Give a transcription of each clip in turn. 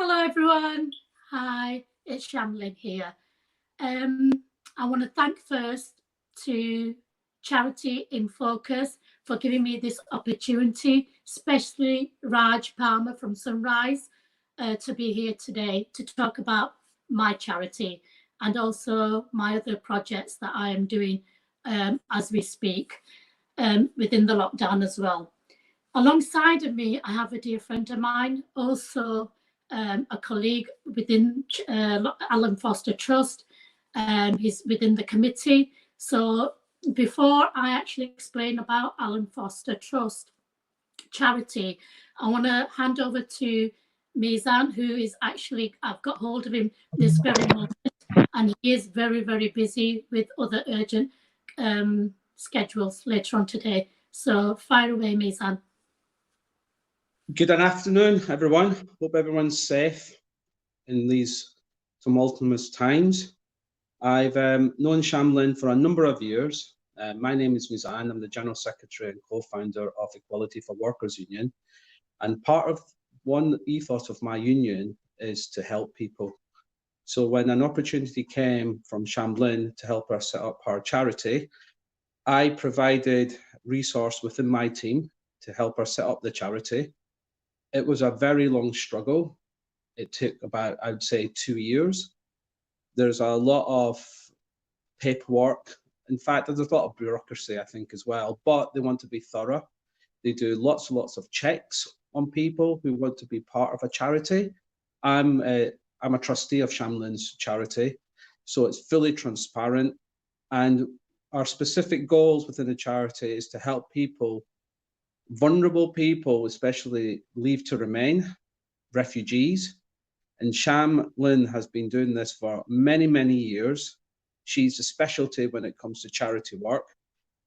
Hello everyone. Hi, it's Shamlin here. I want to thank first to Charity InFocus for giving me this opportunity, especially Raj Palmer from Sunrise, to be here today to talk about my charity and also my other projects that I am doing as we speak within the lockdown as well. Alongside of me, I have a dear friend of mine, also a colleague within Alan Foster Trust. He's within the committee. So before I actually explain about Alan Foster Trust charity, I want to hand over to Mizan, who is actually, I've got hold of him this very moment, and he is very, very busy with other urgent schedules later on today. So fire away, Mizan. Good afternoon, everyone. Hope everyone's safe in these tumultuous times. I've known Shamlin for a number of years. My name is Mizan. I'm the General Secretary and co-founder of Equality for Workers Union. And part of one ethos of my union is to help people. So when an opportunity came from Shamlin to help her set up her charity, I provided resource within my team to help her set up the charity. It was a very long struggle. It took about, I would say, 2 years. There's a lot of paperwork. In fact, there's a lot of bureaucracy, I think, as well, but they want to be thorough. They do lots and lots of checks on people who want to be part of a charity. I'm a trustee of Shamlin's charity, so it's fully transparent. And our specific goals within the charity is to help people, vulnerable people, especially leave to remain, refugees. And Shamlin has been doing this for many, many years. She's a specialty when it comes to charity work.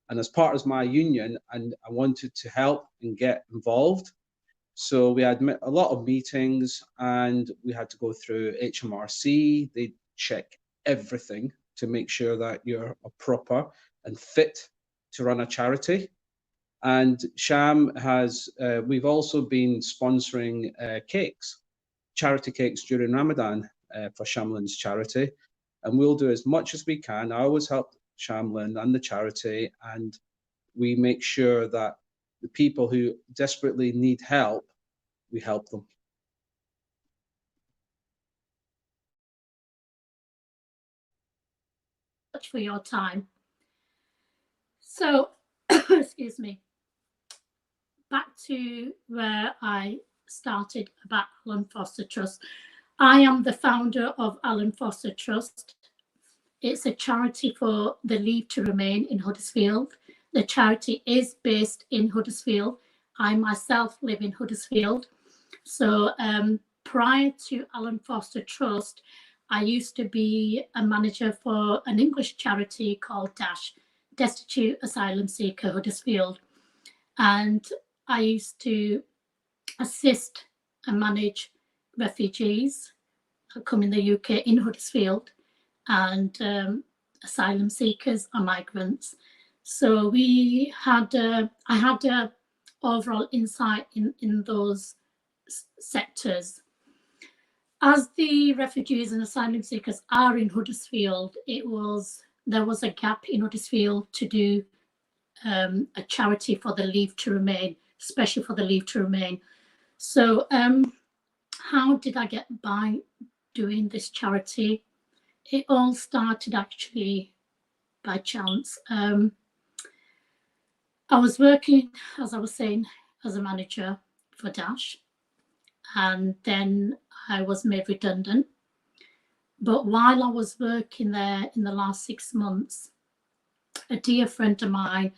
And as part of my union, and I wanted to help and get involved. So we had a lot of meetings and we had to go through HMRC. They check everything to make sure that you're a proper and fit to run a charity. And Sham has, we've also been sponsoring cakes, charity cakes during Ramadan for Shamlin's charity. And we'll do as much as we can. I always help Shamlin and the charity, and we make sure that the people who desperately need help, we help them. Much for your time. So, excuse me. Back to where I started about Alan Foster Trust. I am the founder of Alan Foster Trust. It's a charity for the Leave to Remain in Huddersfield. The charity is based in Huddersfield. I myself live in Huddersfield. So prior to Alan Foster Trust, I used to be a manager for an English charity called DASH, Destitute Asylum Seeker Huddersfield. And I used to assist and manage refugees who come in the UK in Huddersfield and asylum seekers and migrants. So I had a overall insight in those sectors. As the refugees and asylum seekers are in Huddersfield, there was a gap in Huddersfield to do a charity for the Leave to Remain, especially for the Leave to Remain. So how did I get by doing this charity? It all started actually by chance. I was working, as I was saying, as a manager for DASH, and then I was made redundant. But while I was working there in the last 6 months, a dear friend of mine,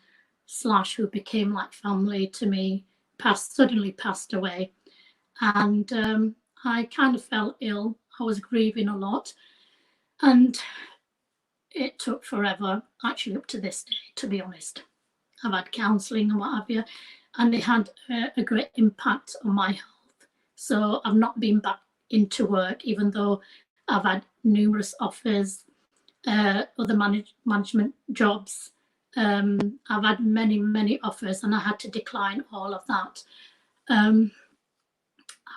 who became like family to me, suddenly passed away. And I kind of fell ill. I was grieving a lot. And it took forever, actually up to this day, to be honest. I've had counselling and what have you, and it had a great impact on my health. So I've not been back into work, even though I've had numerous offers, other management jobs. I've had many, many offers and I had to decline all of that.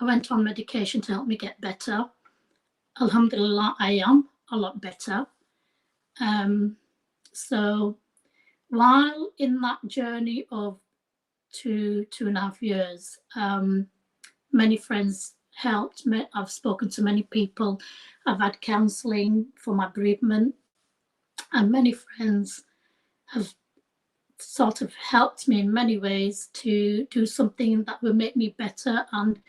I went on medication to help me get better. Alhamdulillah, I am a lot better. So while in that journey of 2.5 years, many friends helped me. I've spoken to many people. I've had counselling for my bereavement, and many friends have sort of helped me in many ways to do something that will make me better, and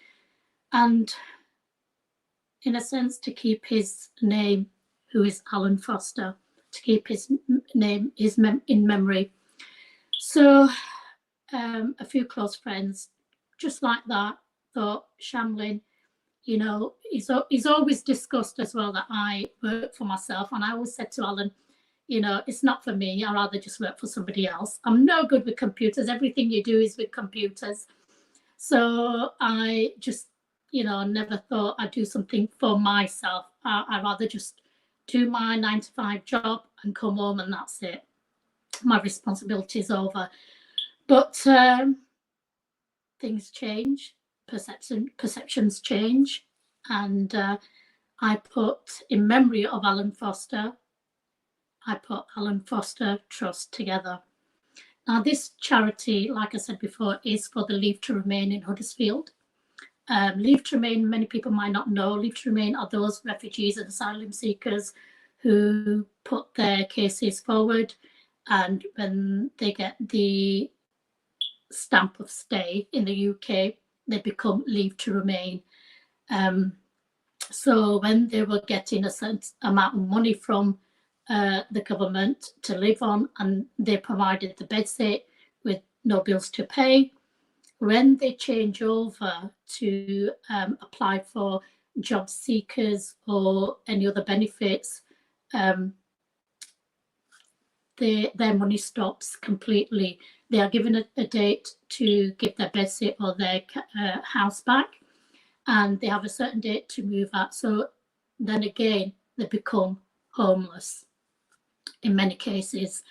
in a sense to keep his name, who is Alan Foster, to keep his name in memory. So a few close friends, just like that, thought, Shamlin, you know, he's always discussed as well that I work for myself, and I always said to Alan, you know, it's not for me. I'd rather just work for somebody else. I'm no good with computers. Everything you do is with computers. So I just, you know, never thought I'd do something for myself. I'd rather just do my 9-to-5 job and come home, and that's it. My responsibility is over. But things change, perceptions change, and I put, in memory of Alan Foster, I put Alan Foster Trust together. Now, this charity, like I said before, is for the Leave to Remain in Huddersfield. Leave to Remain, many people might not know, Leave to Remain are those refugees and asylum seekers who put their cases forward, and when they get the stamp of stay in the UK, they become Leave to Remain. So when they were getting a certain amount of money from the government to live on, and they provided the bedsit with no bills to pay, when they change over to apply for job seekers or any other benefits, their money stops completely. They are given a date to give their bedsit or their house back, and they have a certain date to move out. So then again, they become homeless in many cases.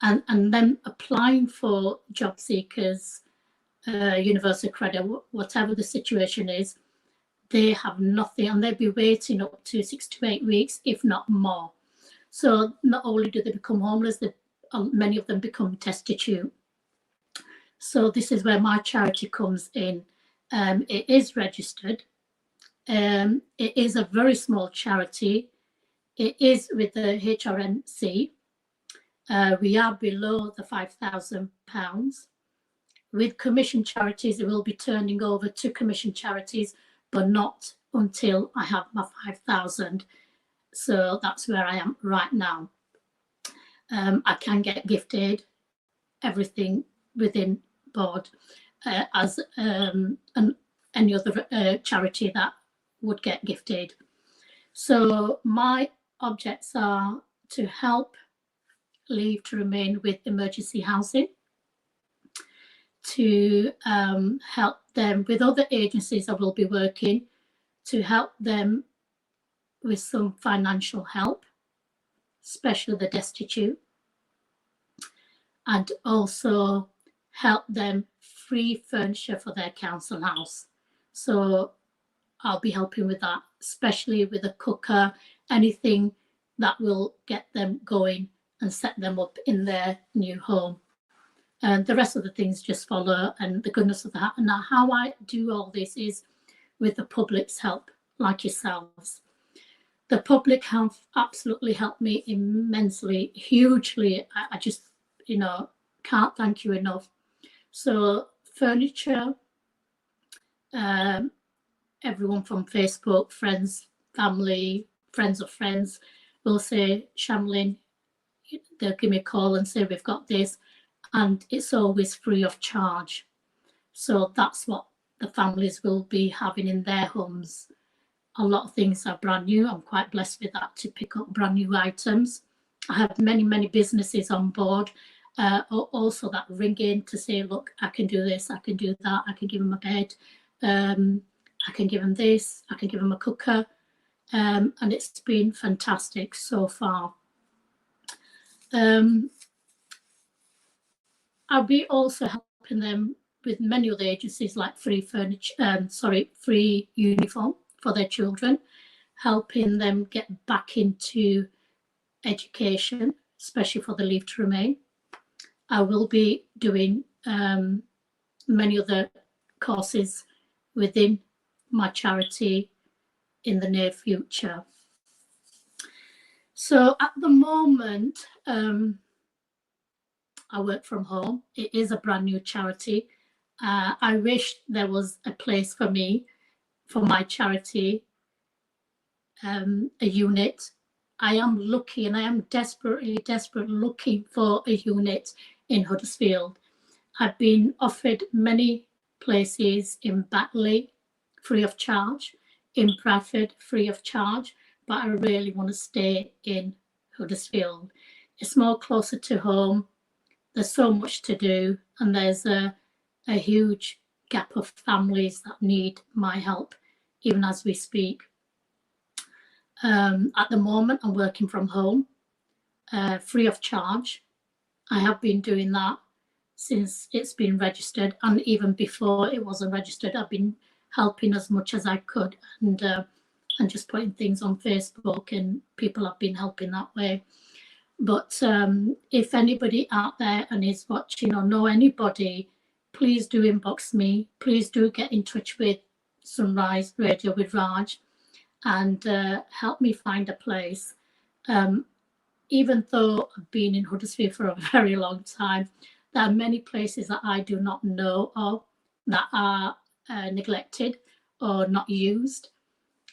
And then applying for job seekers, universal credit, whatever the situation is, they have nothing, and they'll be waiting up to 6 to 8 weeks, if not more. So not only do they become homeless, many of them become destitute. So this is where my charity comes in. It is registered. It is a very small charity. It is with the HRNC. We are below the £5,000. With commission charities, it will be turning over to commission charities, but not until I have my 5,000. So that's where I am right now. I can get gifted everything within board as any other charity that would get gifted. So my objects are to help Leave to Remain with emergency housing, to help them with other agencies I will be working, to help them with some financial help, especially the destitute, and also help them free furniture for their council house. So I'll be helping with that, especially with a cooker, anything that will get them going and set them up in their new home. And the rest of the things just follow, and the goodness of that. And now how I do all this is with the public's help, like yourselves. The public have absolutely helped me immensely, hugely. I just, you know, can't thank you enough. So furniture, everyone from Facebook, friends, family, friends of friends will say, Shamlin, they'll give me a call and say, we've got this, and it's always free of charge. So that's what the families will be having in their homes. A lot of things are brand new. I'm quite blessed with that, to pick up brand new items. I have many, many businesses on board, also that ring in to say, look, I can do this, I can do that, I can give them a bed, I can give them this, I can give them a cooker, and it's been fantastic so far. I'll be also helping them with many other agencies like free furniture, free uniform for their children, helping them get back into education, especially for the leave to remain. I will be doing many other courses within my charity in the near future. So at the moment, I work from home. It is a brand new charity. I wish there was a place for me, for my charity, a unit. I am looking, and I am desperately looking for a unit in Huddersfield. I've been offered many places in Batley, free of charge, in Bradford, free of charge, but I really want to stay in Huddersfield. It's more closer to home. There's so much to do, and there's a huge gap of families that need my help, even as we speak. At the moment, I'm working from home, free of charge. I have been doing that since it's been registered, and even before it wasn't registered, I've been helping as much as I could, and just putting things on Facebook, and people have been helping that way. But if anybody out there and is watching or know anybody, please do inbox me. Please do get in touch with Sunrise Radio with Raj, and help me find a place. Even though I've been in Huddersfield for a very long time, there are many places that I do not know of that are neglected or not used.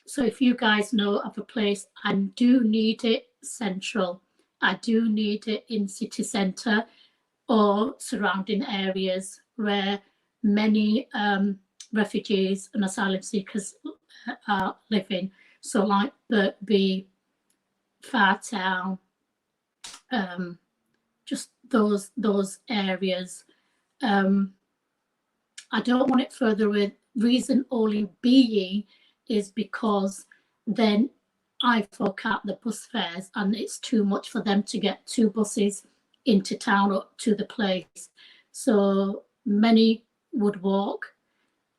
So if you guys know of a place, I do need it central. I do need it in city centre or surrounding areas where many refugees and asylum seekers are living. So like Birkby, Fartown, just those areas. I don't want it further away. Reason only being is because then I fork out the bus fares, and it's too much for them to get 2 buses into town or to the place. So many would walk,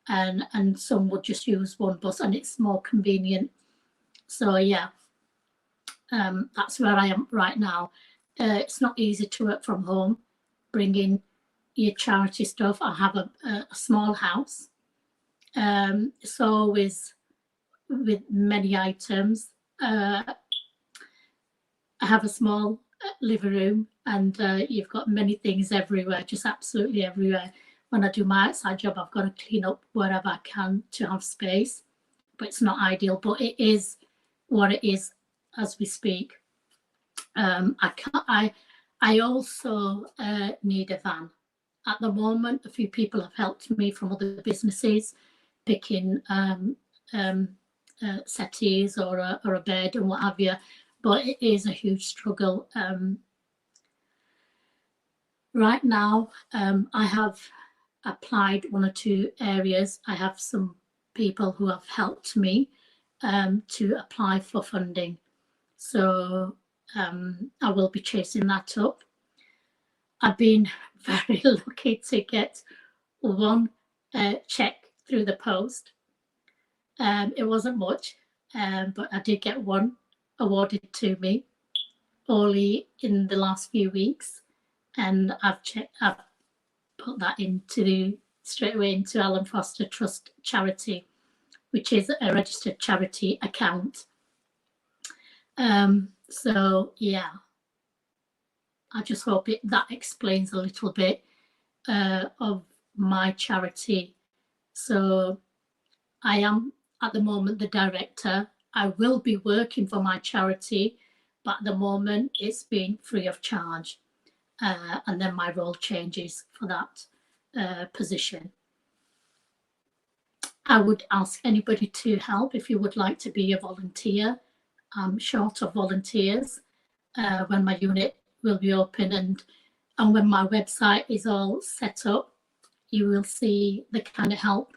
and some would just use 1 bus, and it's more convenient. So yeah, that's where I am right now. It's not easy to work from home, bringing your charity stuff. I have a small house. It's always with many items. I have a small living room, and you've got many things everywhere, just absolutely everywhere. When I do my outside job, I've got to clean up wherever I can to have space, but it's not ideal, but it is what it is as we speak. I also need a van. At the moment, a few people have helped me from other businesses, picking settees or a bed and what have you, but it is a huge struggle. Right now, I have applied 1 or 2 areas. I have some people who have helped me to apply for funding. So I will be chasing that up. I've been very lucky to get 1 check through the post. It wasn't much, but I did get 1 awarded to me only in the last few weeks, and I've put that straight away into Alan Foster Trust Charity, which is a registered charity account. So yeah, I just hope that explains a little bit of my charity. So I am at the moment the director. I will be working for my charity, but at the moment it's been free of charge, and then my role changes for that position. I would ask anybody to help if you would like to be a volunteer. I'm short of volunteers when my unit will be open, and when my website is all set up, you will see the kind of help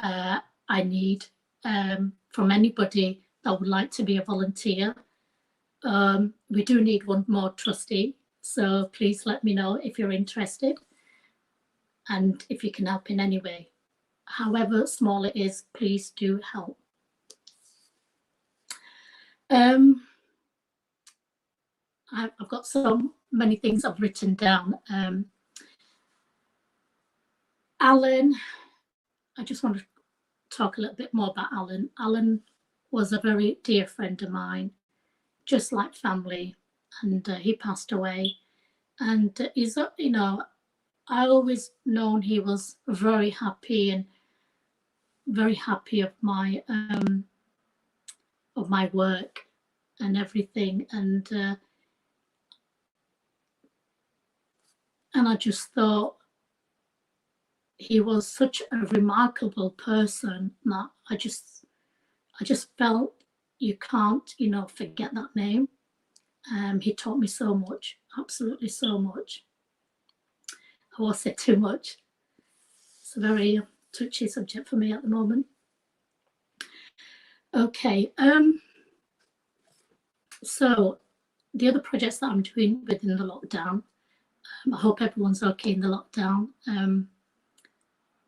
I need from anybody that would like to be a volunteer. We do need 1 more trustee, so please let me know if you're interested. And if you can help in any way, however small it is, please do help. I've got so many things I've written down. Alan, I just want to talk a little bit more about Alan. Alan was a very dear friend of mine, just like family, and he passed away. And he's, you know, I always known he was very happy and very happy of my work and everything, and I just thought he was such a remarkable person that I just felt you can't, you know, forget that name. He taught me so much, absolutely so much. I won't say too much. It's a very touchy subject for me at the moment. Okay, so the other projects that I'm doing within the lockdown, I hope everyone's okay in the lockdown,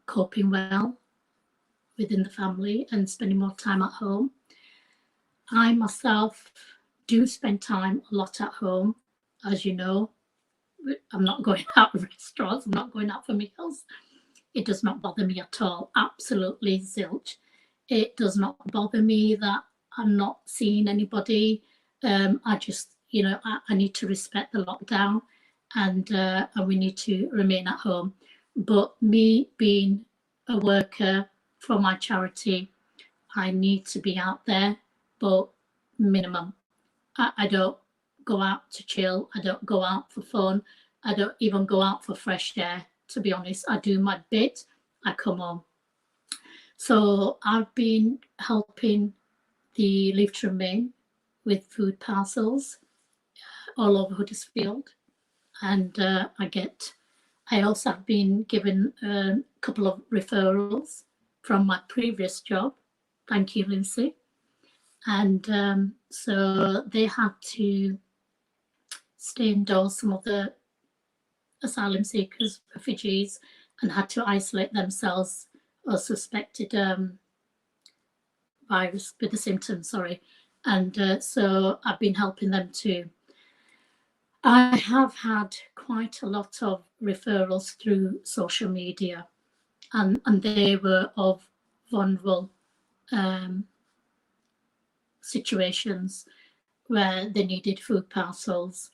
coping well within the family and spending more time at home. I myself do spend time a lot at home, as you know. I'm not going out of restaurants, I'm not going out for meals. It does not bother me at all, absolutely zilch. It does not bother me that I'm not seeing anybody. I just, you know, I need to respect the lockdown, and we need to remain at home. But me being a worker for my charity, I need to be out there, but minimum. I don't go out to chill. I don't go out for fun. I don't even go out for fresh air, to be honest. I do my bit, I come home. So I've been helping the Leave to Remain with food parcels all over Huddersfield. And I also have been given a couple of referrals from my previous job. Thank you, Lucy. And so they had to stay indoors, some of the asylum seekers, refugees, and had to isolate themselves or suspected virus with the symptoms, sorry. And so I've been helping them too. I have had quite a lot of referrals through social media, and they were of vulnerable situations where they needed food parcels.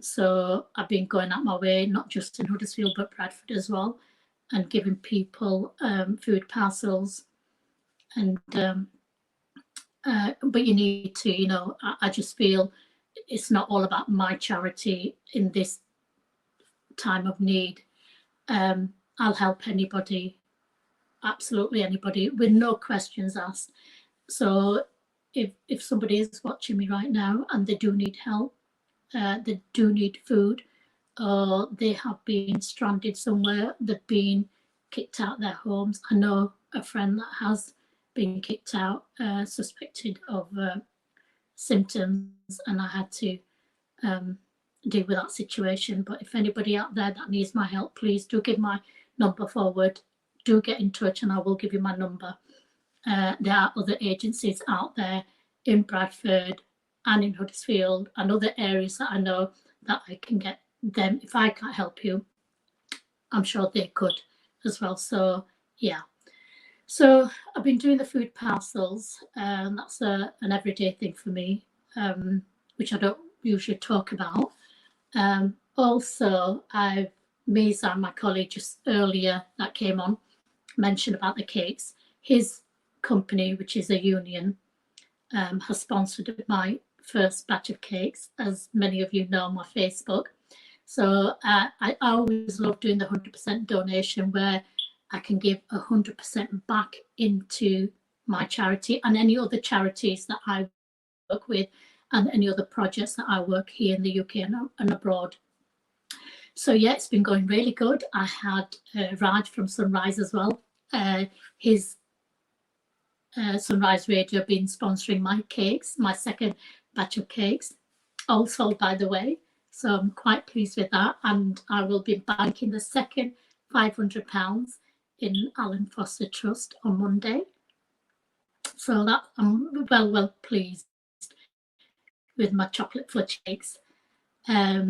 So I've been going out my way, not just in Huddersfield, but Bradford as well, and giving people food parcels. And but you need to, you know, I just feel it's not all about my charity in this time of need. I'll help anybody, absolutely anybody, with no questions asked. So if somebody is watching me right now and they do need help, they do need food, or they have been stranded somewhere, they've been kicked out of their homes. I know a friend that has been kicked out, suspected of symptoms, and I had to deal with that situation. But if anybody out there that needs my help, please do give my number forward. Do get in touch and I will give you my number. There are other agencies out there in Bradford and in Huddersfield and other areas that I know that I can get them. If I can't help you, I'm sure they could as well. So yeah. So I've been doing the food parcels, and that's an everyday thing for me, which I don't usually talk about. Also, Meza, my colleague just earlier that came on, mentioned about the cakes. His company, which is a union, has sponsored my first batch of cakes, as many of you know on my Facebook. So I always love doing the 100% donation, where I can give 100% back into my charity and any other charities that I work with, and any other projects that I work here in the UK and abroad. So yeah, it's been going really good. I had Raj from Sunrise as well. His Sunrise Radio been sponsoring my cakes, my second batch of cakes, all sold by the way. So I'm quite pleased with that, and I will be banking the second £500 in Alan Foster Trust on Monday. So that I'm well pleased with my chocolate fudge cakes. Yeah,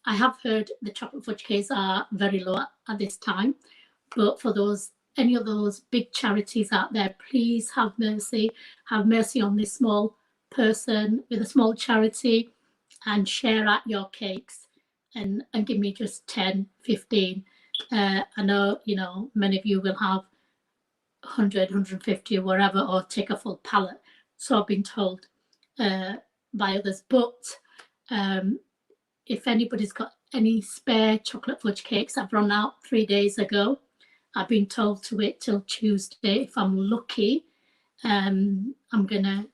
I have heard the chocolate fudge cakes are very low at this time, but for any of those big charities out there, please have mercy on this small person with a small charity, and share out your cakes and give me just 10, 15. I know, many of you will have 100, 150 or whatever, or take a full pallet. So I've been told by others. But if anybody's got any spare chocolate fudge cakes, I've run out 3 days ago. I've been told to wait till Tuesday. If I'm lucky, I'm gonna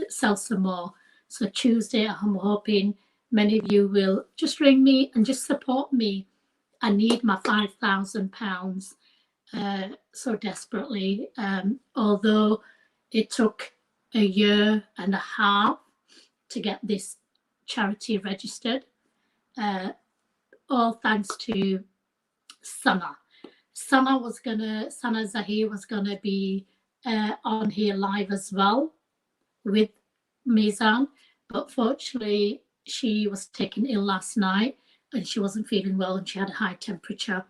sell some more. So Tuesday, I'm hoping many of you will just ring me and just support me. I need my £5,000 so desperately. Although it took a year and a half to get this charity registered, all thanks to Sana. Sana Zahir was gonna be on here live as well with Mizan, but fortunately she was taken ill last night and she wasn't feeling well and she had a high temperature.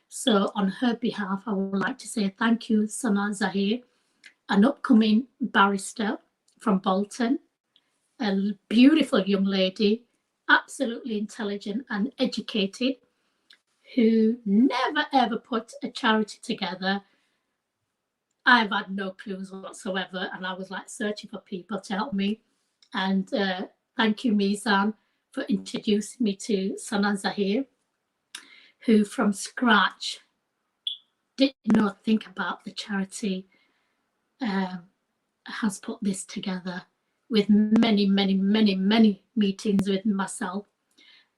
So on her behalf, I would like to say thank you, Sana Zahir, an upcoming barrister from Bolton, a beautiful young lady, absolutely intelligent and educated, who never ever put a charity together. I've had no clues whatsoever, and I was like searching for people to help me. And thank you, Mizan, for introducing me to Sana Zahir, who from scratch did not think about the charity, has put this together with many, many, many, many meetings with myself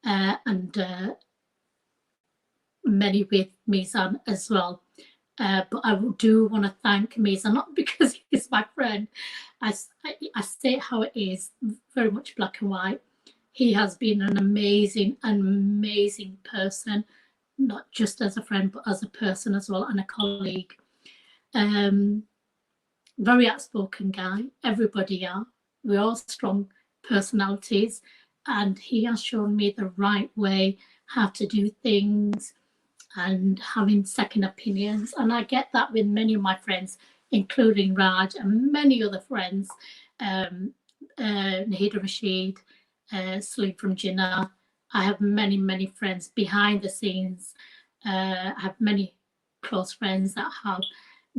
and many with Mizan as well. But I do want to thank Mizan, not because he's my friend. I say it how it is, very much black and white. He has been an amazing, amazing person, not just as a friend, but as a person as well, and a colleague. Very outspoken guy. Everybody are. We're all strong personalities, and he has shown me the right way how to do things and having second opinions. And I get that with many of my friends, including Raj and many other friends, Nahida Rashid, Sleep from Jinnah. I have many, many friends behind the scenes. I have many close friends that have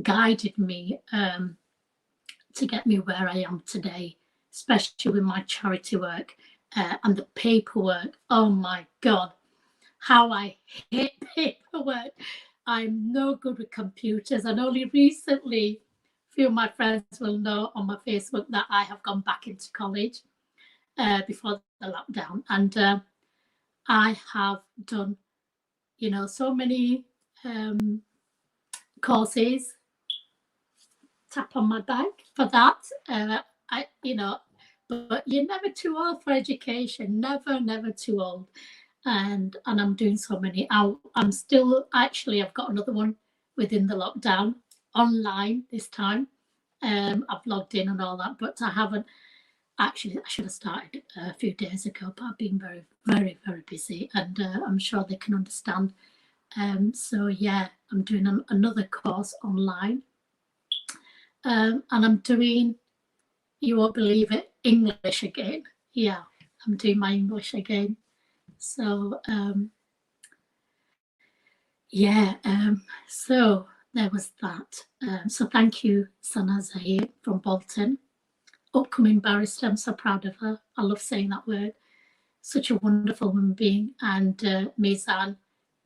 guided me to get me where I am today, especially with my charity work and the paperwork. Oh my God, how I hate paperwork. I'm no good with computers, and only recently, a few of my friends will know on my Facebook that I have gone back into college before the lockdown, and I have done, so many courses. Tap on my back for that. But you're never too old for education. Never too old. And I'm doing so many. I'm still, actually, I've got another one within the lockdown, online this time. I've logged in and all that, but I haven't. Actually, I should have started a few days ago, but I've been very, very, very busy, and I'm sure they can understand. So yeah, I'm doing another course online. And I'm doing, you won't believe it, English again. Yeah, I'm doing my English again. So so there was that. So thank you, Sana Zahir from Bolton, upcoming barrister. I'm so proud of her. I love saying that word. Such a wonderful human being. And Mizan,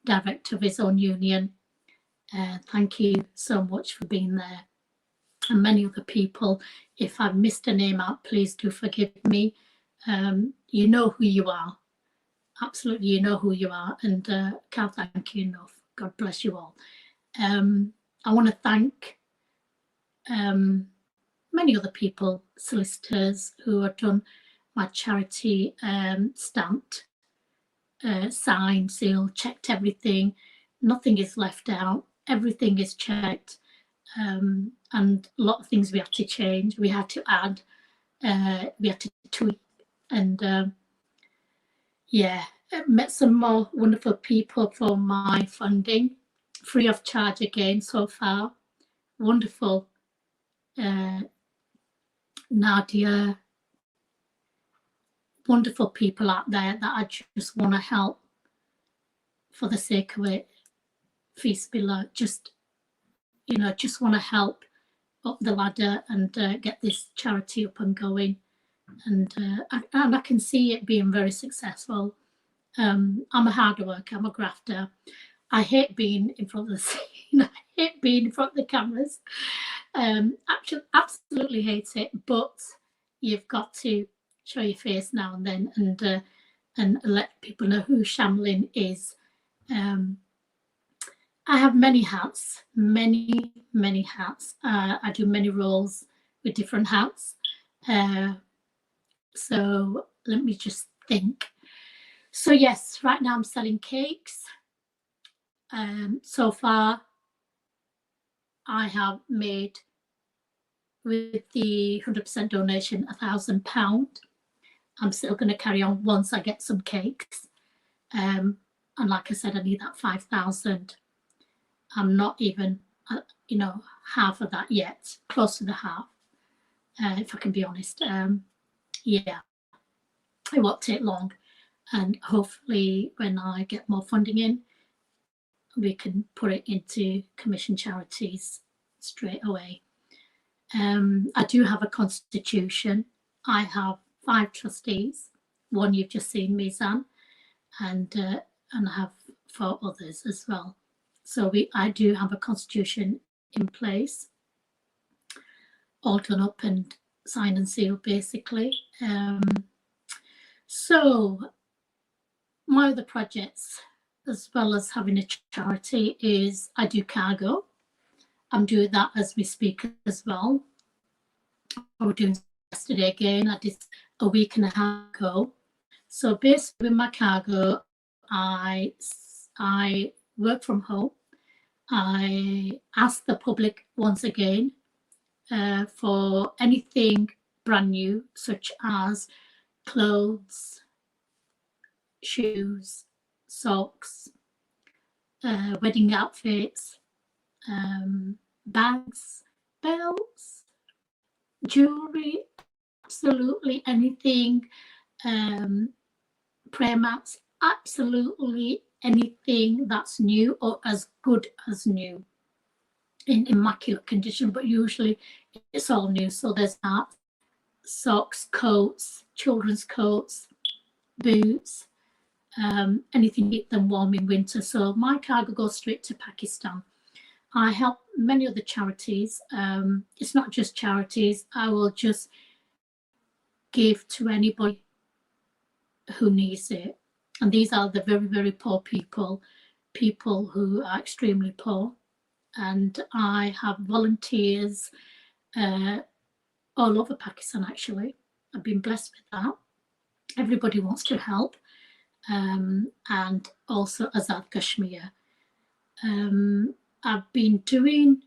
director of his own union. Thank you so much for being there. And many other people. If I've missed a name out, please do forgive me. You know who you are. Absolutely, you know who you are, and can't thank you enough. God bless you all. I want to thank many other people, solicitors who have done my charity stamped signed, sealed, checked everything. Nothing is left out. Everything is checked. And a lot of things we had to change. We had to add. We had to tweak. And yeah, met some more wonderful people for my funding, free of charge again so far. Wonderful. Nadia, wonderful people out there that I just want to help for the sake of it. Feast below, just want to help up the ladder and get this charity up and going. And I can see it being very successful. I'm a hard worker, I'm a grafter. I hate being in front of the scene. I hate being in front of the cameras. Actually, absolutely hate it. But you've got to show your face now and then, and let people know who Shamlin is. I have many hats, many hats. I do many roles with different hats. So let me just think. So yes, right now I'm selling cakes. So far, I have made, with the 100% donation, £1,000. I'm still going to carry on once I get some cakes. And like I said, I need that 5,000. I'm not even, half of that yet, close to the half, if I can be honest. Yeah, it won't take long. And hopefully when I get more funding in, we can put it into commission charities straight away. I do have a constitution. I have 5 trustees. One you've just seen, Mizan, and I have 4 others as well. So I do have a constitution in place, all done up and signed and sealed, basically. So my other projects, as well as having a charity, is I do cargo. I'm doing that as we speak as well. I was doing yesterday again. I did a week and a half ago. So basically with my cargo, I work from home. I ask the public once again for anything brand new, such as clothes, shoes, socks, wedding outfits, bags, belts, jewelry, absolutely anything, prayer mats, absolutely anything that's new or as good as new, in immaculate condition, but usually it's all new. So there's that, socks, coats, children's coats, boots, anything to keep them warm in winter. So my cargo goes straight to Pakistan. I help many other charities. It's not just charities. I will just give to anybody who needs it. And these are the very poor people who are extremely poor. And I have volunteers all over Pakistan, actually. I've been blessed with that. Everybody wants to help. And also Azad Kashmir. I've been doing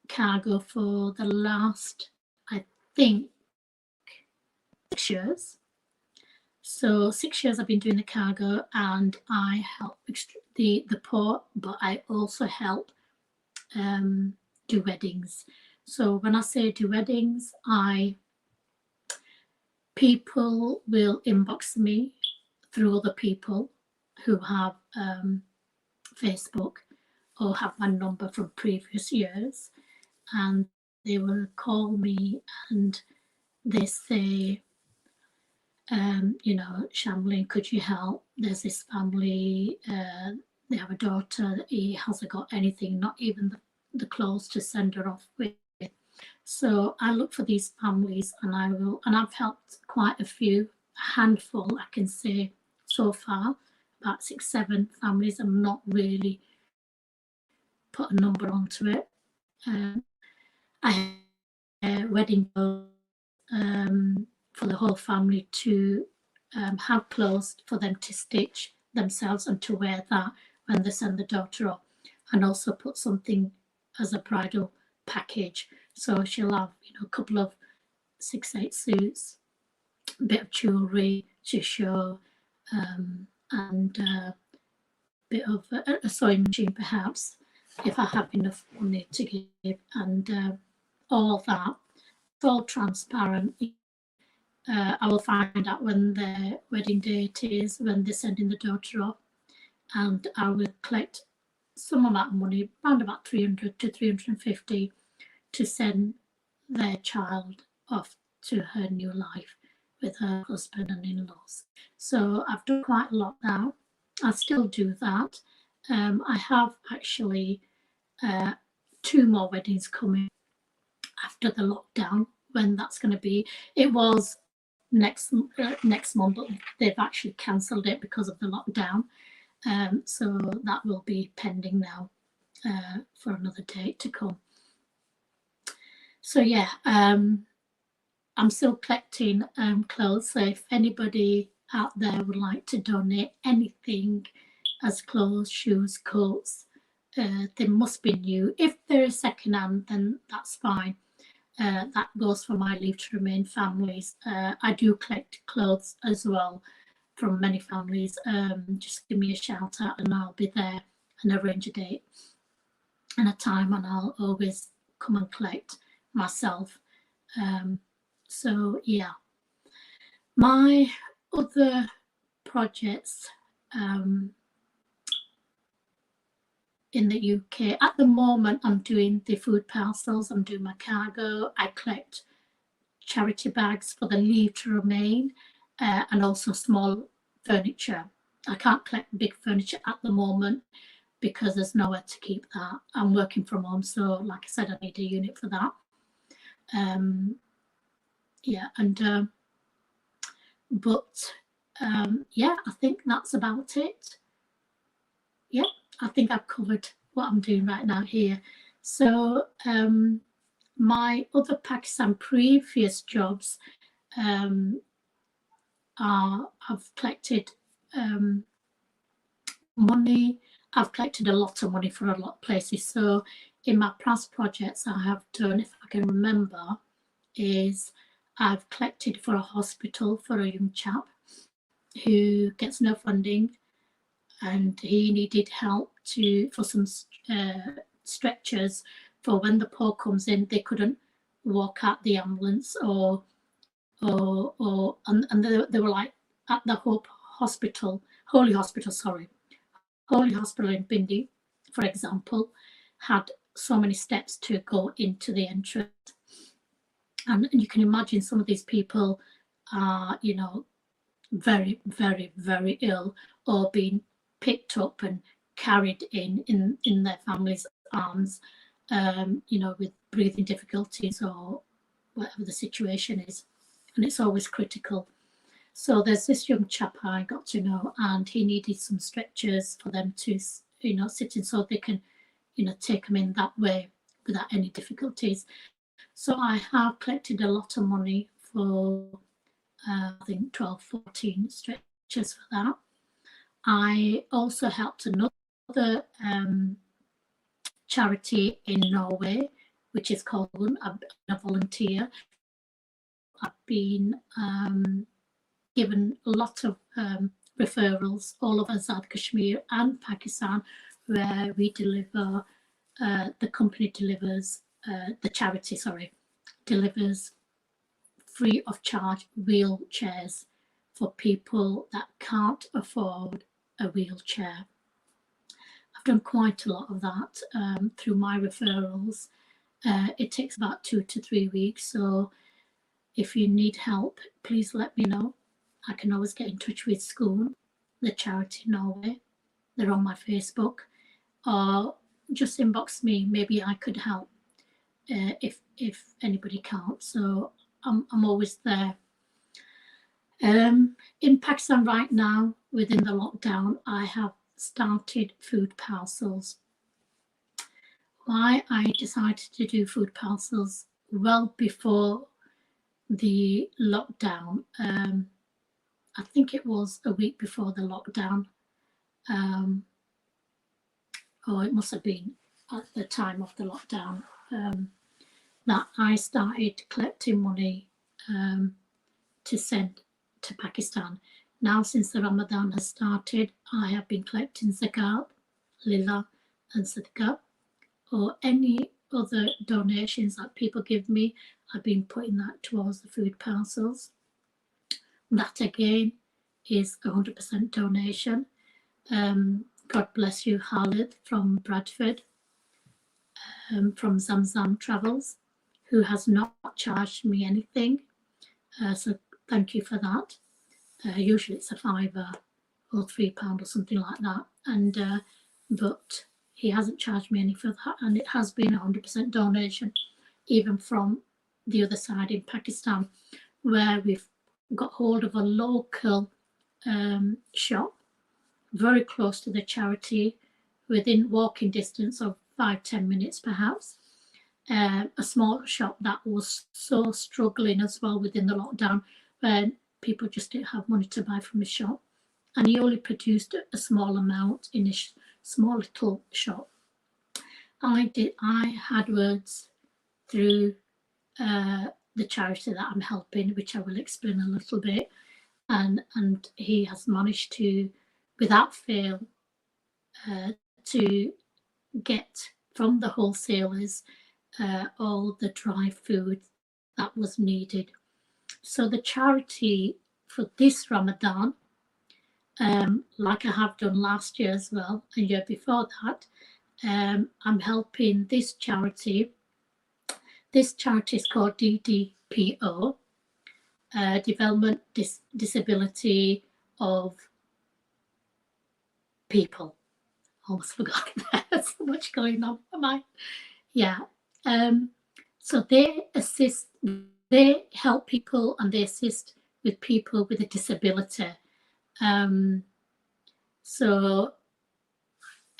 cargo for the last, I think, 6 years. So 6 years I've been doing the cargo, and I help the poor, but I also help do weddings. So when I say do weddings, people will inbox me through other people who have Facebook or have my number from previous years, and they will call me and they say, Shamlin, could you help? There's this family, they have a daughter, he hasn't got anything, not even the clothes to send her off with. So I look for these families, and I've helped quite a few, a handful, I can say, so far, about 6, 7 families. I'm not really put a number onto it. I had a wedding for the whole family to have clothes for them to stitch themselves and to wear that when they send the daughter off, and also put something as a bridal package. So she'll have, you know, a couple of 6/8 suits, a bit of jewellery to show, and a bit of a sewing machine perhaps, if I have enough money to give, and all that. It's all transparent. I will find out when their wedding date is, when they're sending the daughter off, and I will collect some amount of money, around about 300 to 350, to send their child off to her new life with her husband and in-laws. So I've done quite a lot now. I still do that. I have actually 2 more weddings coming after the lockdown. When that's going to be, it was next month, but they've actually cancelled it because of the lockdown. So that will be pending now for another date to come. So yeah, I'm still collecting clothes. So if anybody out there would like to donate anything as clothes, shoes, coats, they must be new. If they're secondhand, then that's fine. That goes for my Leave to Remain families. I do collect clothes as well from many families. Just give me a shout out and I'll be there and arrange a date and a time, and I'll always come and collect myself. So yeah, my other projects in the UK at the moment, I'm doing the food parcels, I'm doing my cargo, I collect charity bags for the Leave to Remain, and also small furniture. I can't collect big furniture at the moment because there's nowhere to keep that. I'm working from home, so like I said, I need a unit for that. Yeah, and but yeah, I think that's about it. Yeah, I think I've covered what I'm doing right now here. So my other Pakistan previous jobs I've collected money. I've collected a lot of money for a lot of places. So in my past projects I have done, if I can remember, is I've collected for a hospital for a young chap who gets no funding, and he needed help for some stretchers for when the poor comes in, they couldn't walk out the ambulance, and they were like at the Holy Hospital in Bindi, for example, had so many steps to go into the entrance. And you can imagine some of these people are, you know, very, very, very ill, or being picked up and carried in their family's arms, you know, with breathing difficulties or whatever the situation is. And it's always critical. So there's this young chap I got to know, and he needed some stretchers for them to, you know, sit in, so they can, you know, take them in that way without any difficulties. So I have collected a lot of money for, I think 12, 14 stretchers for that. I also helped another charity in Norway, which is called, I've been a volunteer. I've been given a lot of referrals all over South Kashmir and Pakistan, where we deliver, the company delivers, the charity, delivers free of charge wheelchairs for people that can't afford a wheelchair. I've done quite a lot of that through my referrals. It takes about 2 to 3 weeks, so if you need help, please let me know. I can always get in touch with school, the charity in Norway. They're on my Facebook, or just inbox me. Maybe I could help if anybody can't. So I'm always there. In Pakistan right now, within the lockdown, I have started food parcels. Why I decided to do food parcels well before the lockdown, I think it was a week before the lockdown, or it must have been at the time of the lockdown, that I started collecting money to send to Pakistan. Now, since the Ramadan has started, I have been collecting zakat, lillah, and sadaqah, or any other donations that people give me. I've been putting that towards the food parcels. That again is 100% donation. God bless you, Khalid from Bradford, from Zamzam Travels, who has not charged me anything. So thank you for that. Usually it's a £5 or £3 or something like that, and but he hasn't charged me any for that, and it has been 100% donation, even from the other side in Pakistan, where we've got hold of a local shop very close to the charity, within walking distance of 5-10 minutes perhaps. A small shop that was so struggling as well within the lockdown, when people just didn't have money to buy from his shop, and he only produced a small amount in his small little shop. I had words through the charity that I'm helping, which I will explain a little bit, and he has managed to, without fail, to get from the wholesalers all the dry food that was needed. So the charity for this Ramadan, like I have done last year as well, and year before that, I'm helping this charity. This charity is called DDPO, Development Disability of People. Almost forgot that. There's so much going on for my, yeah. So they help people, and they assist with people with a disability. So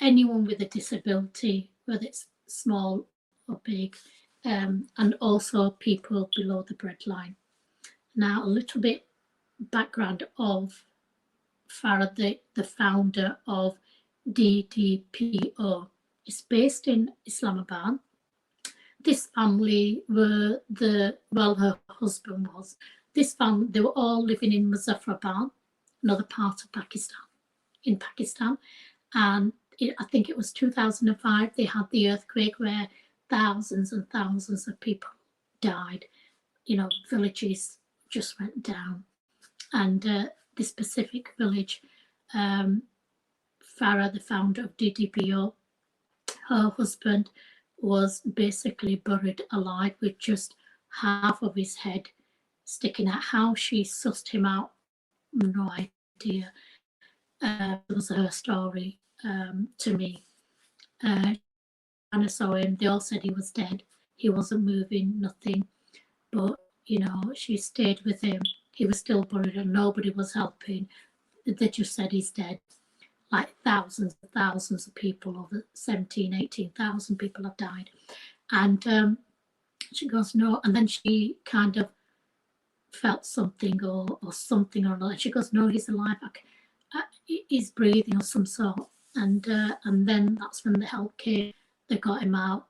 anyone with a disability, whether it's small or big, and also people below the breadline. Now, a little bit background of Farah, the founder of DDPO. Is based in Islamabad. This family were her husband was. This family, they were all living in Muzaffarabad, another part of Pakistan, in Pakistan. And I think it was 2005, they had the earthquake where thousands and thousands of people died. You know, villages just went down. And this specific village, Farah, the founder of DDPO, her husband was basically buried alive with just half of his head sticking out. How she sussed him out, no idea. It was her story to me. And I saw him, they all said he was dead. He wasn't moving, nothing. But, you know, she stayed with him. He was still buried and nobody was helping. They just said he's dead. Like thousands of people, over 18,000 people have died. And she goes, no. And then she kind of felt something or something or another. She goes, no, he's alive. He's breathing of some sort. And then that's when the help came. They got him out.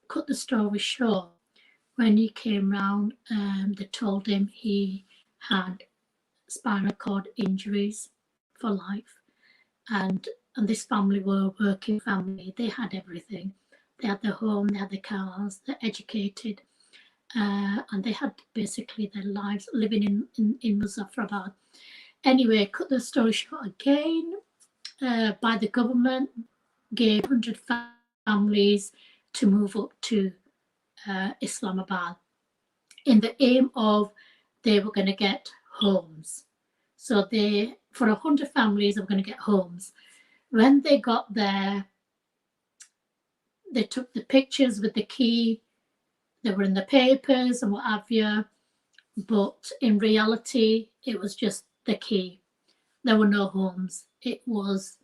Cut the story short, when he came round, they told him he had spinal cord injuries for life. And this family were a working family. They had everything. They had their home, they had their cars, they're educated, and they had basically their lives living in Muzaffarabad. Anyway, cut the story short again, by the government, gave 100 families to move up to Islamabad in the aim of they were going to get homes. So for 100 families, they were going to get homes. When they got there, they took the pictures with the key. They were in the papers and what have you. But in reality, it was just the key. There were no homes. It was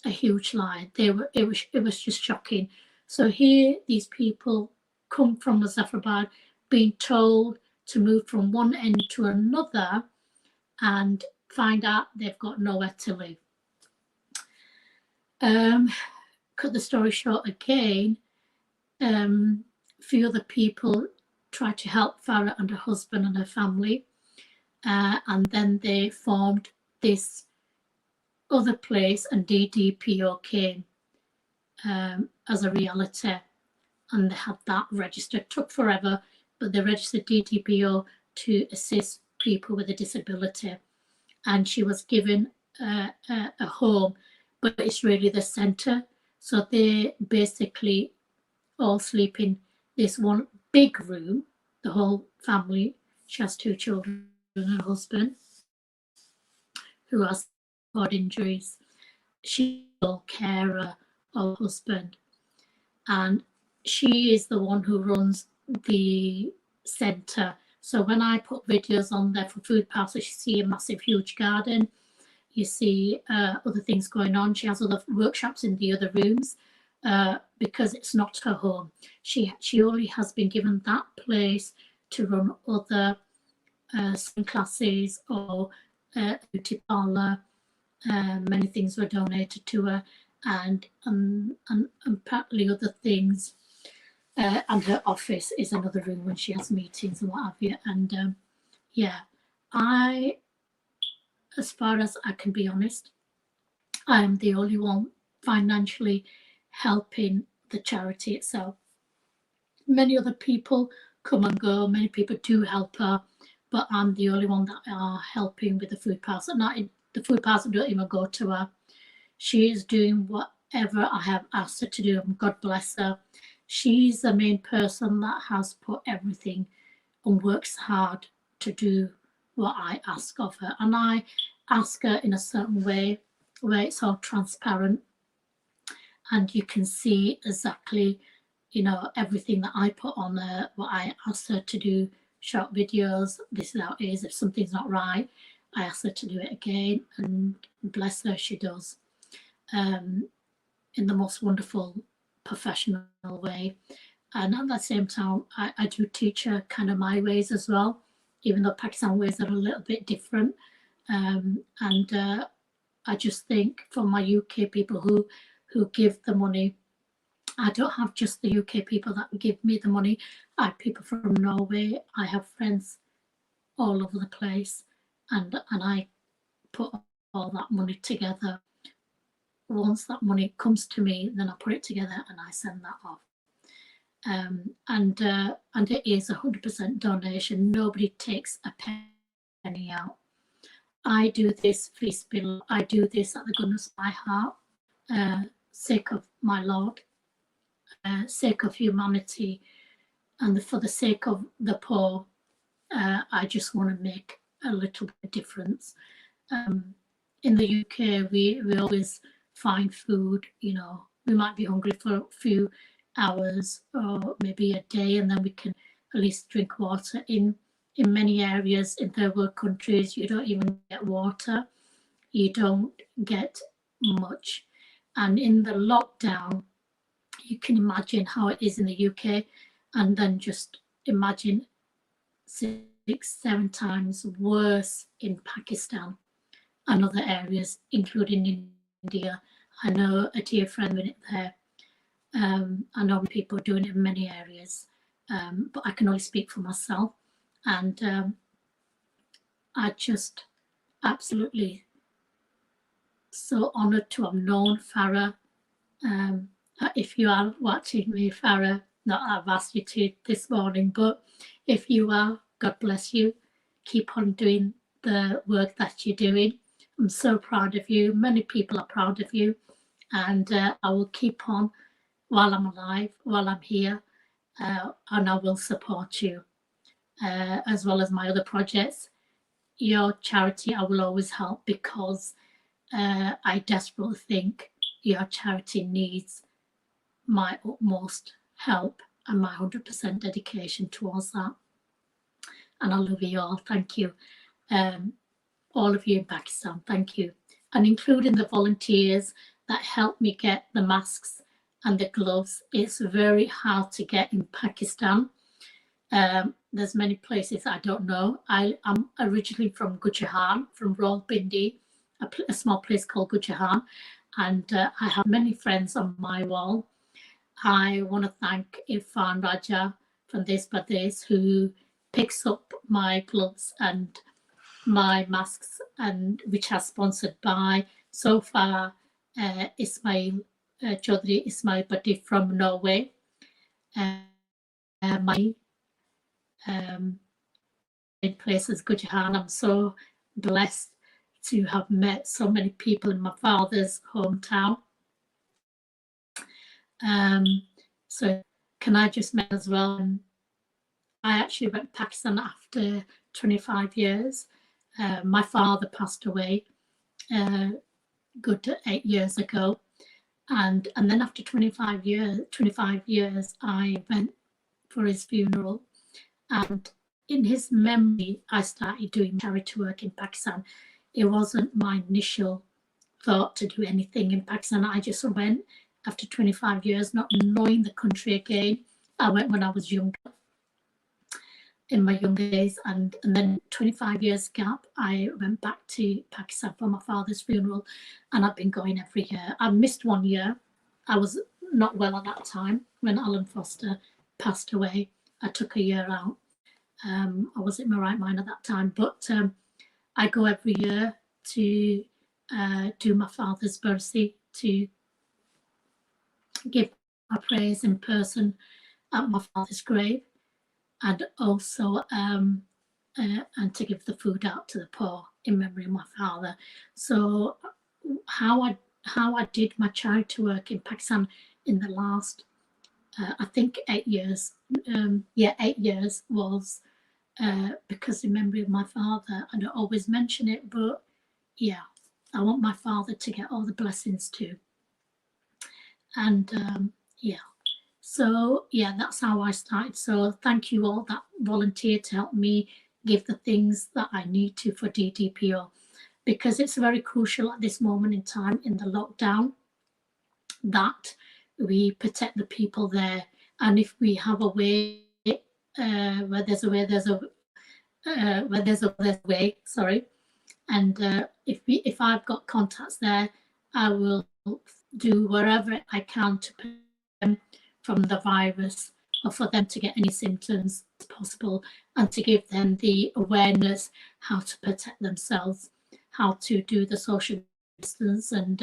a huge lie. It was just shocking. So here, these people come from Muzaffarabad, being told to move from one end to another and find out they've got nowhere to live. Cut the story short again, few other people tried to help Farah and her husband and her family, and then they formed this other place, and DDPO came as a reality, and they had that registered. Took forever, but they registered DDPO to assist people with a disability, and she was given a home, but it's really the centre. So they basically all sleep in this one big room, the whole family. She has 2 children and a husband who has got injuries. She's a carer of husband, and she is the one who runs the centre. So when I put videos on there for food parcels, you see a massive, huge garden. You see other things going on. She has other workshops in the other rooms because it's not her home. She only has been given that place to run other swim classes or beauty parlour. Many things were donated to her, and partly other things. And her office is another room when she has meetings and what have you. And yeah, as far as I can be honest, I am the only one financially helping the charity itself. Many other people come and go, many people do help her, but I'm the only one that are helping with the food parcel. The food parcel don't even go to her. She is doing whatever I have asked her to do, and God bless her. She's the main person that has put everything and works hard to do what I ask of her. And I ask her in a certain way where it's all transparent and you can see exactly, you know, everything that I put on her, what I ask her to do, short videos, this is how it is. If something's not right, I ask her to do it again, and bless her, she does, in the most wonderful professional way. And at the same time, I do teach her kind of my ways as well, even though Pakistan ways are a little bit different. I just think for my UK people who give the money, I don't have just the UK people that give me the money. I have people from Norway. I have friends all over the place, and I put all that money together. Once that money comes to me, then I put it together and I send that off. And it is 100% donation. Nobody takes a penny out. I do this for Bismillah. I do this at the goodness of my heart, sake of my Lord, sake of humanity, and for the sake of the poor. I just want to make a little bit of difference. In the UK, we always find food, you know, we might be hungry for a few hours or maybe a day, and then we can at least drink water. In many areas in third world countries, you don't even get water, you don't get much. And in the lockdown, you can imagine how it is in the UK, and then just imagine 6-7 times worse in Pakistan and other areas, including India. I know a dear friend in it there. I know people doing it in many areas, but I can only speak for myself. And I just absolutely so honoured to have known Farah. If you are watching me, Farah, not that I've asked you to this morning, but if you are, God bless you. Keep on doing the work that you're doing. I'm so proud of you. Many people are proud of you. And I will keep on while I'm alive, while I'm here, and I will support you, as well as my other projects. Your charity, I will always help, because I desperately think your charity needs my utmost help and my 100% dedication towards that. And I love you all. Thank you. All of you in Pakistan, thank you. And including the volunteers that helped me get the masks and the gloves. It's very hard to get in Pakistan. there's many places I don't know. I'm originally from Gujarat, from Rawalpindi, a small place called Gujarat, and I have many friends on my wall. I want to thank Irfan Raja from This Pradesh, who picks up my gloves and my masks, and which are sponsored by so far Ismail Chaudhry Ismail Bhatti from Norway. My in places Gujarat. I'm so blessed to have met so many people in my father's hometown. So can I just mention as well, I actually went to Pakistan after 25 years. My father passed away good 8 years ago. And then after 25 years, I went for his funeral. And in his memory, I started doing charity work in Pakistan. It wasn't my initial thought to do anything in Pakistan. I just went after 25 years, not knowing the country again. I went when I was younger, in my younger days, and then 25 years gap, I went back to Pakistan for my father's funeral, and I've been going every year. I missed 1 year. I was not well at that time when Alan Foster passed away. I took a year out. I wasn't in my right mind at that time, but I go every year to do my father's birthday, to give my prayers in person at my father's grave, and also and to give the food out to the poor in memory of my father. So how I did my charity work in Pakistan in the last I think 8 years, 8 years was because in memory of my father. I don't always mention it, but yeah, I want my father to get all the blessings too. And so yeah, that's how I started. So thank you all that volunteered to help me give the things that I need to for DDPO, because it's very crucial at this moment in time in the lockdown that we protect the people there. And if we have a way, where there's a way, there's a where there's a way, sorry. And if I've got contacts there, I will do wherever I can to protect them from the virus, or for them to get any symptoms as possible, and to give them the awareness how to protect themselves, how to do the social distance, and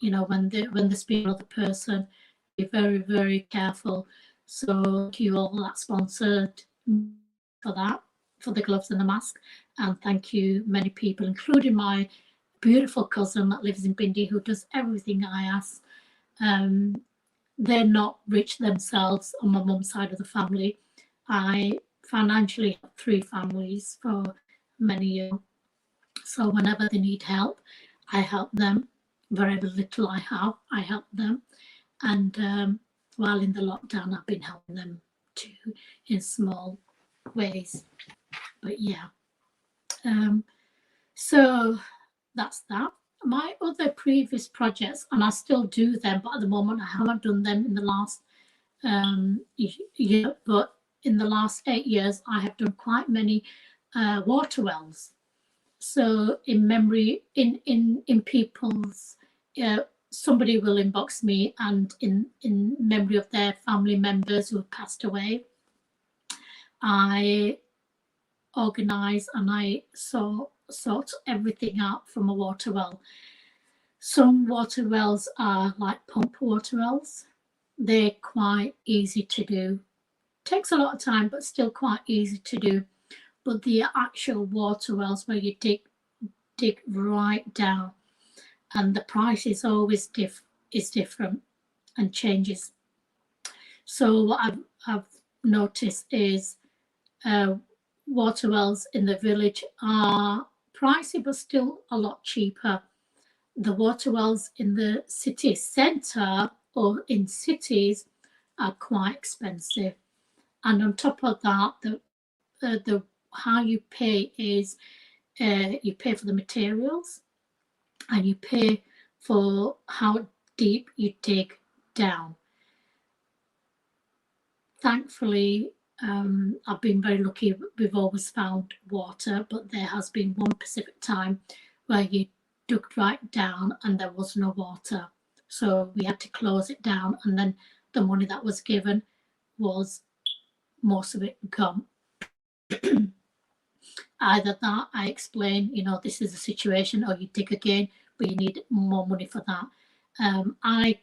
you know, when there's been another person, be very, very careful. So thank you all that sponsored for that, for the gloves and the mask, and thank you many people, including my beautiful cousin that lives in Bindi, who does everything I ask. They're not rich themselves on my mum's side of the family. I financially have 3 families for many years, so whenever they need help, I help them. Wherever little I have, I help them. And while in the lockdown, I've been helping them too in small ways. But yeah, so that's that. My other previous projects, and I still do them, but at the moment I haven't done them in the last year, but in the last 8 years I have done quite many water wells. So in memory, in people's, somebody will inbox me, and in memory of their family members who have passed away, I organise and I sort everything out from a water well. Some water wells are like pump water wells. They're quite easy to do. Takes a lot of time, but still quite easy to do. But the actual water wells where you dig right down, and the price is always different and changes. So what I've noticed is water wells in the village are pricey, but still a lot cheaper. The water wells in the city centre or in cities are quite expensive. And on top of that, the how you pay is you pay for the materials, and you pay for how deep you dig down. Thankfully, I've been very lucky. We've always found water, but there has been one specific time where you dug right down and there was no water. So we had to close it down, and then the money that was given was most of it gone. Either that, I explain, you know, this is a situation, or you dig again, but you need more money for that. I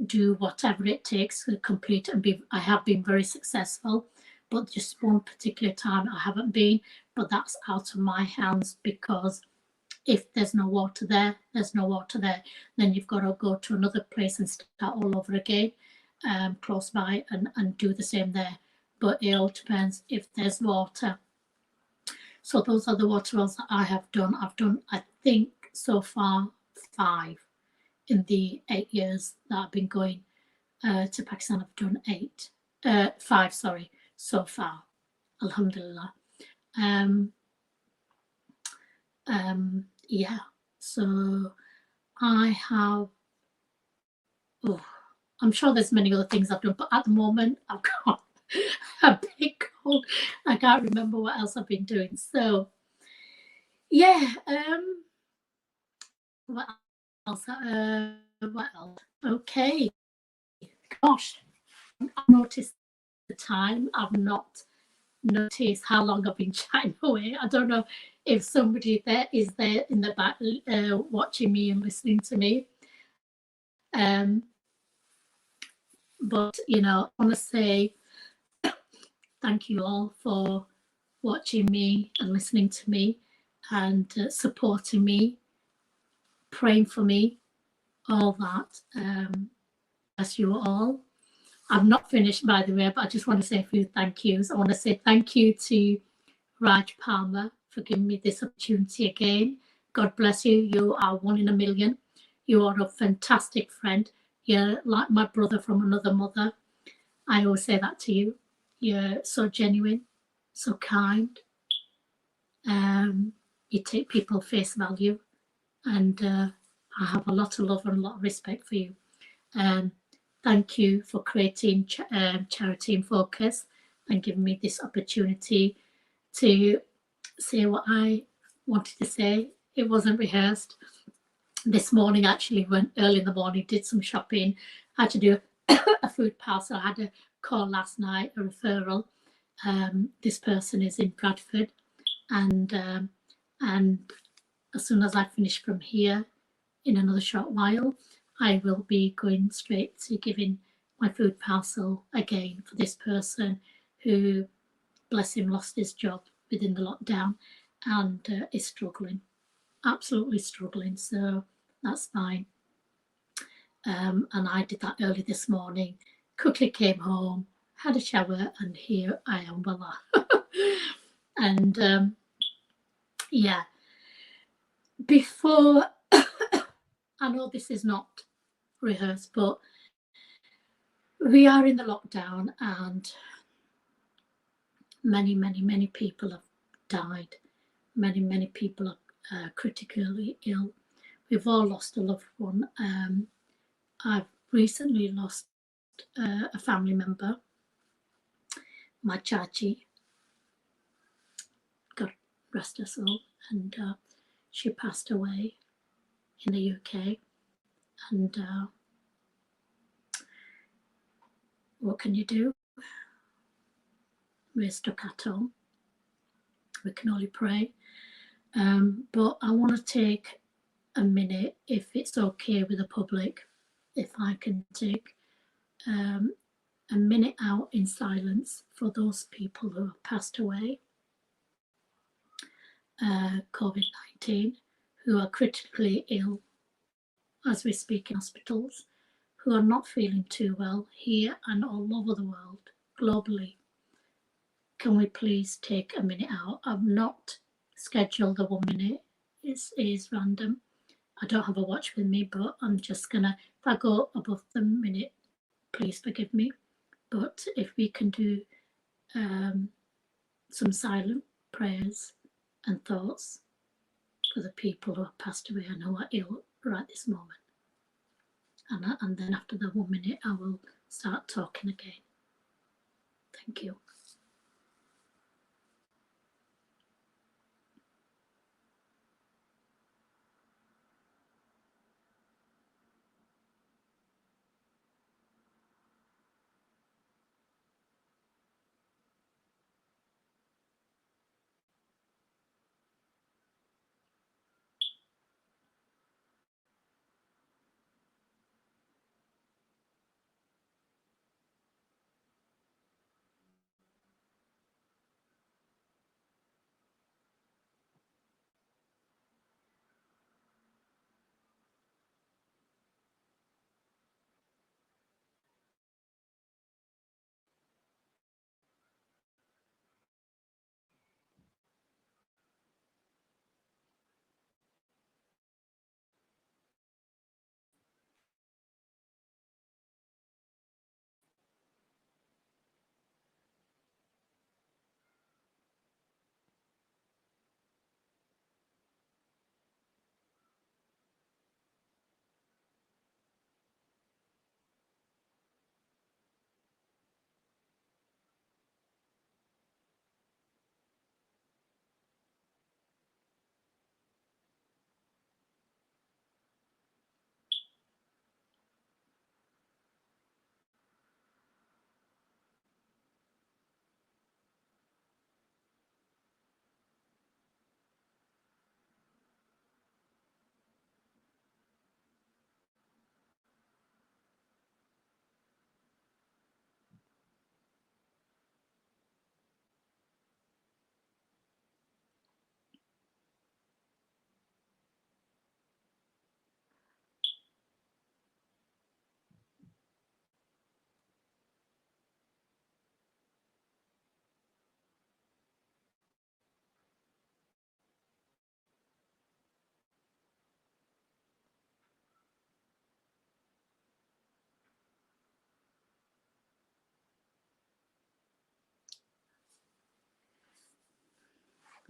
do whatever it takes to complete and be. I have been very successful, but just one particular time I haven't been, but that's out of my hands, because if there's no water there, there's no water there. Then you've got to go to another place and start all over again, close by, and do the same there. But it all depends if there's water. So those are the water wells that I have done. I've done, I think, so far 5 in the 8 years that I've been going to Pakistan. I've done 5, sorry, so far. Alhamdulillah. Yeah, so I have, I'm sure there's many other things I've done, but at the moment I've got a big cold. I can't remember what else I've been doing. So yeah, what else? What else? Okay, gosh, I've noticed the time. I've not noticed how long I've been chatting away. I don't know if somebody there is there in the back watching me and listening to me. But you know, I want to say thank you all for watching me and listening to me, and supporting me, praying for me, all that. Bless you all. I'm not finished, by the way, but I just want to say a few thank yous. I want to say thank you to Raj Palmer for giving me this opportunity again. God bless you. You are 1 in a million. You are a fantastic friend. You're like my brother from another mother. I always say that to you. You're so genuine, so kind. You take people face value, and I have a lot of love and a lot of respect for you. Thank you for creating Charity InFocus and giving me this opportunity to say what I wanted to say. It wasn't rehearsed. This morning, actually, went early in the morning, did some shopping, had to do a food parcel. I had a call last night, a referral. This person is in Bradford, and as soon as I finish from here, in another short while, I will be going straight to giving my food parcel again for this person who, bless him, lost his job within the lockdown and is struggling, absolutely struggling. So that's fine. And I did that early this morning, quickly came home, had a shower, and here I am, voila. And yeah, before, I know this is not rehearsed, but we are in the lockdown, and many people have died. Many people are critically ill. We've all lost a loved one. I've recently lost a family member, my chachi, God rest her soul, and she passed away in the UK. And what can you do? We're stuck at home. We can only pray. But I want to take a minute, if it's okay with the public, if I can take a minute out in silence for those people who have passed away, COVID-19, who are critically ill as we speak in hospitals, who are not feeling too well here and all over the world, globally. Can we please take a minute out? I've not scheduled the 1 minute. It is random. I don't have a watch with me, but I'm just gonna, if I go above the minute, please forgive me. But if we can do some silent prayers and thoughts for the people who have passed away and who are ill right this moment. And then after the 1 minute, I will start talking again. Thank you.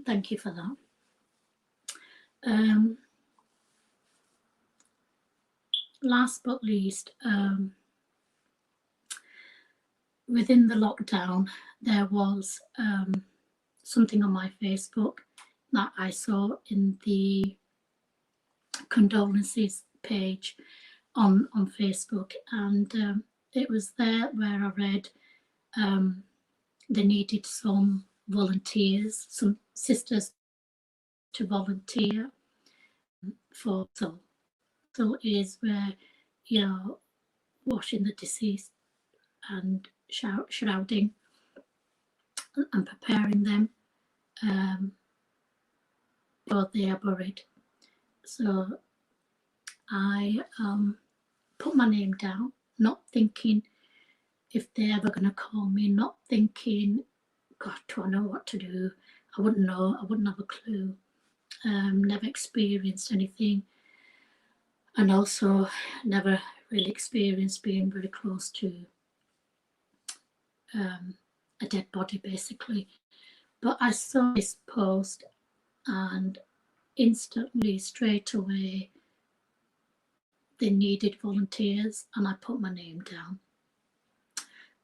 thank you for that. Last but least, within the lockdown, there was something on my Facebook that I saw in the condolences page on Facebook, and it was there where I read they needed some volunteers, some sisters to volunteer for so is where you're washing the deceased and shrouding and preparing them before they are buried. So I put my name down, not thinking if they're ever going to call me, not thinking, God, do I know what to do? I wouldn't know, I wouldn't have a clue. Never experienced anything, and also never really experienced being very close to a dead body, basically. But I saw this post and instantly, straight away, they needed volunteers, and I put my name down.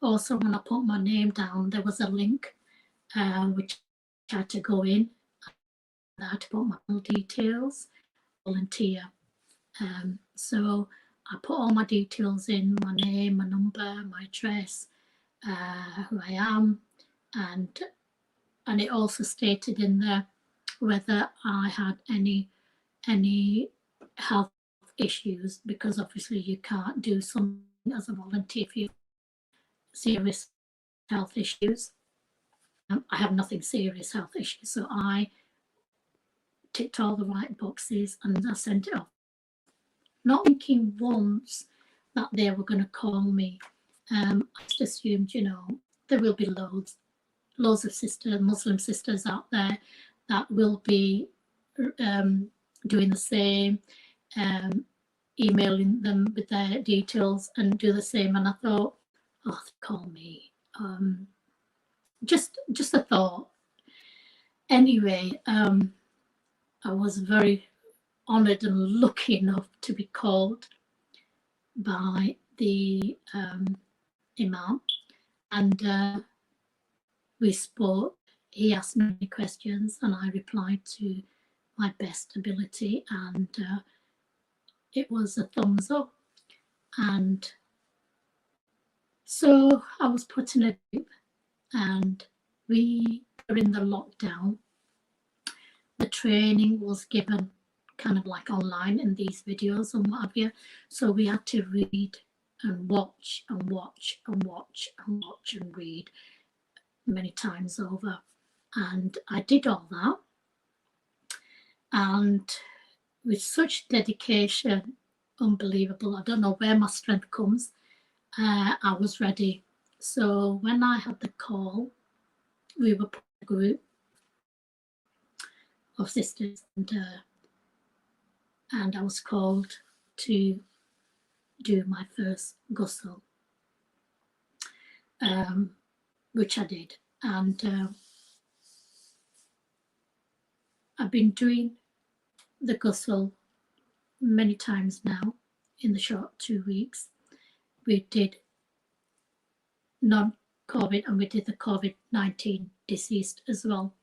Also, when I put my name down, there was a link which I had to go in. I had to put my details, volunteer. So I put all my details in, my name, my number, my address, who I am, and it also stated in there whether I had any health issues, because obviously you can't do something as a volunteer if you have serious health issues. I have nothing serious health issues, so I ticked all the right boxes and I sent it off. Not thinking once that they were going to call me. I just assumed, you know, there will be loads of Muslim sisters out there that will be doing the same, emailing them with their details and do the same. And I thought, oh, they call me. Just a thought. Anyway, I was very honoured and lucky enough to be called by the Imam, and we spoke. He asked me questions and I replied to my best ability, and it was a thumbs up. And so I was put in a group, and we were in the lockdown. The training was given kind of like online in these videos and what have you. So we had to read and watch and watch and watch and watch and read many times over. And I did all that. And with such dedication, unbelievable. I don't know where my strength comes. I was ready. So when I had the call, we were put in a group of sisters, and I was called to do my first ghusl, which I did. And I've been doing the ghusl many times now in the short 2 weeks. We did non-COVID and we did the COVID-19 deceased as well.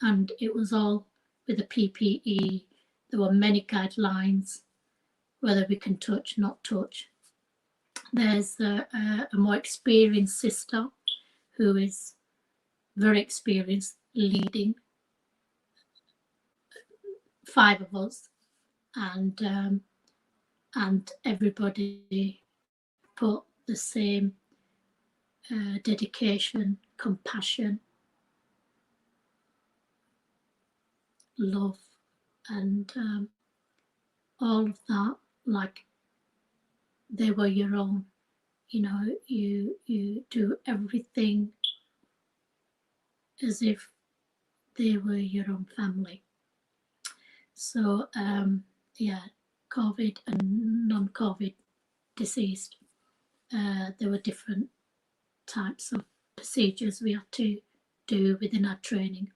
And it was all with the PPE. There were many guidelines, whether we can touch, not touch. There's a more experienced sister who is very experienced, leading 5 of us, and everybody put the same dedication, compassion, love, and all of that, like they were your own. You know, you do everything as if they were your own family. So yeah, COVID and non-COVID deceased, there were different types of procedures we had to do within our training.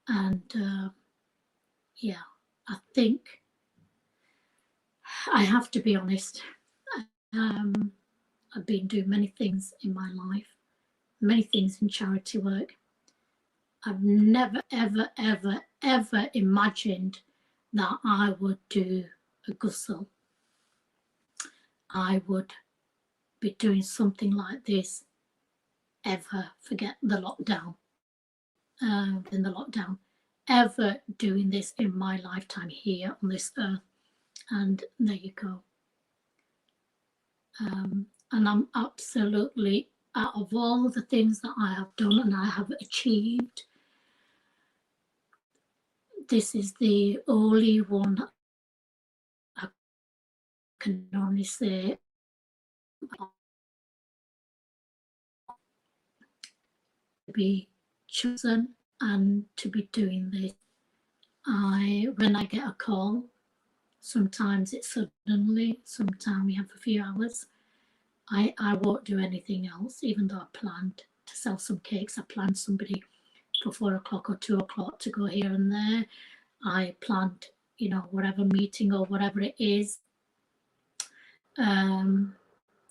And yeah, I think I have to be honest. I've been doing many things in my life, many things in charity work. I've never, ever, ever, ever imagined that I would do a Gussel. I would be doing something like this ever. Forget the lockdown. In the lockdown, ever doing this in my lifetime here on this earth. And there you go. And I'm absolutely, out of all the things that I have done and I have achieved, this is the only one I can only say to be chosen and to be doing this. When I get a call, sometimes it's suddenly, sometimes we have a few hours. I won't do anything else, even though I planned to sell some cakes. I planned somebody for 4 o'clock or 2 o'clock to go here and there. I planned, you know, whatever meeting or whatever it is. Well,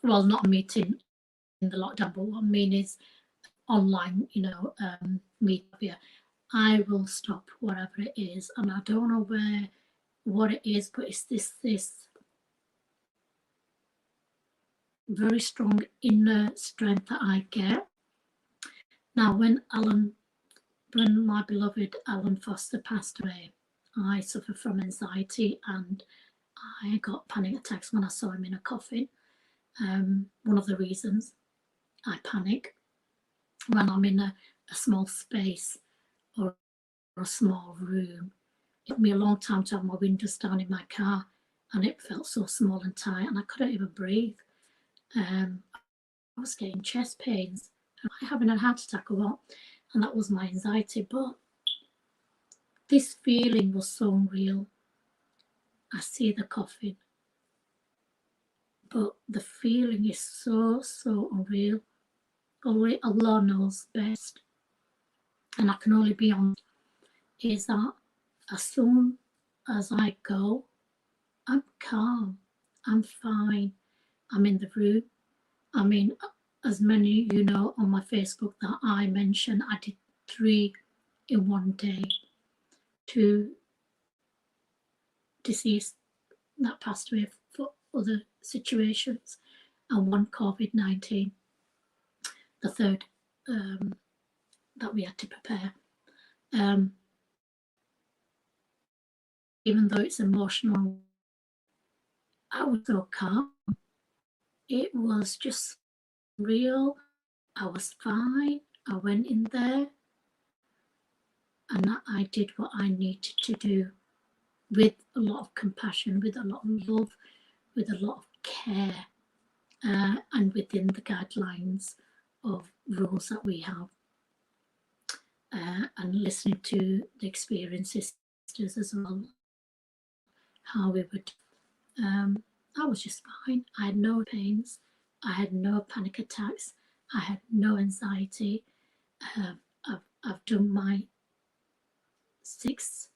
not a meeting in the lockdown, but what I mean is online, you know, meet up here. I will stop whatever it is, and I don't know what it is, but it's this very strong inner strength that I get. Now, when my beloved Alan Foster passed away, I suffered from anxiety and I got panic attacks when I saw him in a coffin. One of the reasons I panic when I'm in a small space or a small room. It took me a long time to have my windows down in my car, and it felt so small and tight, and I couldn't even breathe. I was getting chest pains. Am I having a heart attack or what? And that was my anxiety. But this feeling was so unreal. I see the coffin, but the feeling is so unreal. Only Allah knows best. And I can only be honest, is that as soon as I go, I'm calm, I'm fine, I'm in the room. I mean, as many you know on my Facebook that I mentioned, I did 3 in one day. 2 deceased that passed away for other situations, and 1 COVID-19, the third that we had to prepare. Even though it's emotional, I was so calm. It was just real. I was fine. I went in there and I did what I needed to do with a lot of compassion, with a lot of love, with a lot of care, and within the guidelines of rules that we have, and listening to the experiences as well, how we would. I was just fine. I had no pains. I had no panic attacks. I had no anxiety. I've done my 6th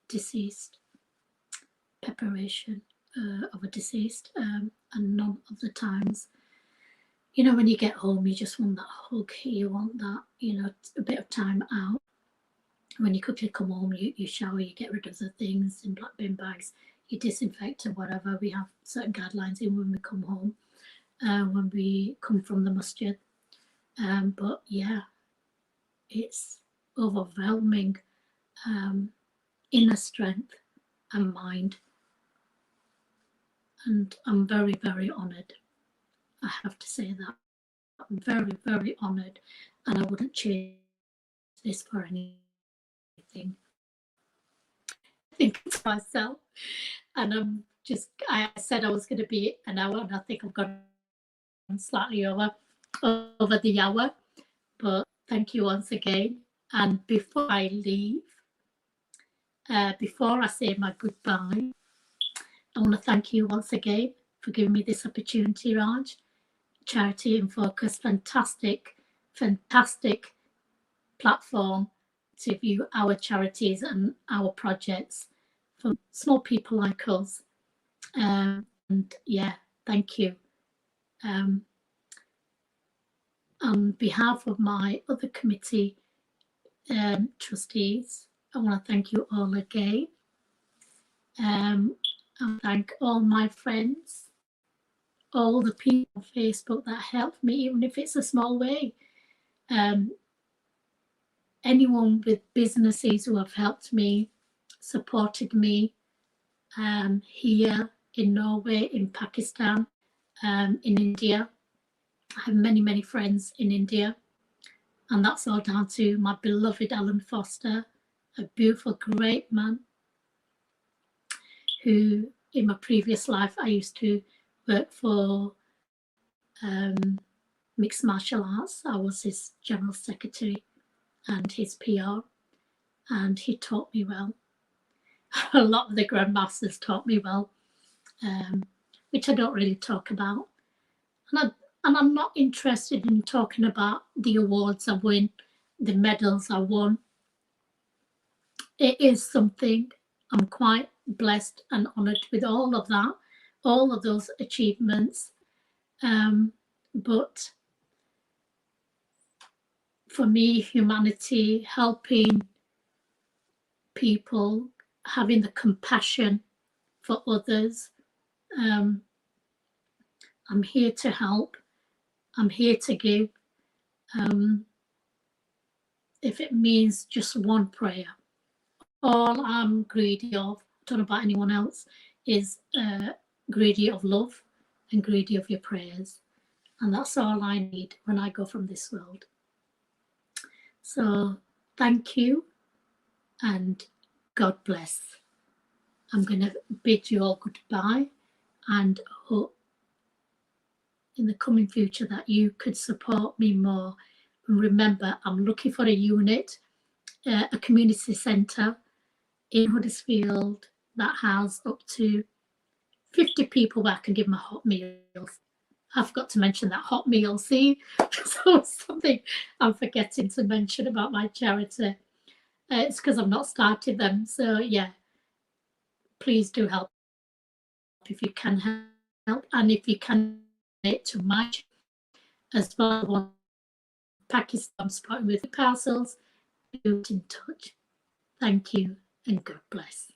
deceased preparation of a deceased, and none of the times, you know, when you get home, you just want that hug. You want that, you know, a bit of time out. When you quickly come home, you shower, you get rid of the things in black bin bags, you disinfect or whatever. We have certain guidelines in when we come home, when we come from the masjid. But yeah, it's overwhelming inner strength and mind. And I'm very, very honoured. I have to say that. I'm very, very honoured, and I wouldn't change this for anything. I think it's myself, and I said I was going to be an hour, and I think I've gone slightly over the hour. But thank you once again. And before I leave, before I say my goodbye, I want to thank you once again for giving me this opportunity, Raj. Charity InFocus, fantastic platform to view our charities and our projects for small people like us. And yeah, thank you. On behalf of my other committee trustees, I want to thank you all again. I thank all my friends, all the people on Facebook that helped me, even if it's a small way. Anyone with businesses who have helped me, supported me here in Norway, in Pakistan, in India. I have many, many friends in India. And that's all down to my beloved Alan Foster, a beautiful, great man who, in my previous life, I used to work for Mixed Martial Arts. I was his general secretary and his PR, and he taught me well. A lot of the grandmasters taught me well, which I don't really talk about. And I'm not interested in talking about the awards I win, the medals I won. It is something I'm quite blessed and honoured with all of that, all of those achievements. But for me, humanity, helping people, having the compassion for others, I'm here to help. I'm here to give. If it means just one prayer, all I'm greedy of, I don't know about anyone else, is greedy of love and greedy of your prayers. And that's all I need when I go from this world. So thank you and God bless. I'm going to bid you all goodbye and hope in the coming future that you could support me more. And remember, I'm looking for a unit, a community centre in Huddersfield that has up to 50 people where I can give them a hot meal. I forgot to mention that hot meal, see? So something I'm forgetting to mention about my charity. It's because I've not started them. So yeah, please do help if you can help. And if you can donate to my as well, Pakistan supporting with parcels, do get in touch. Thank you and God bless.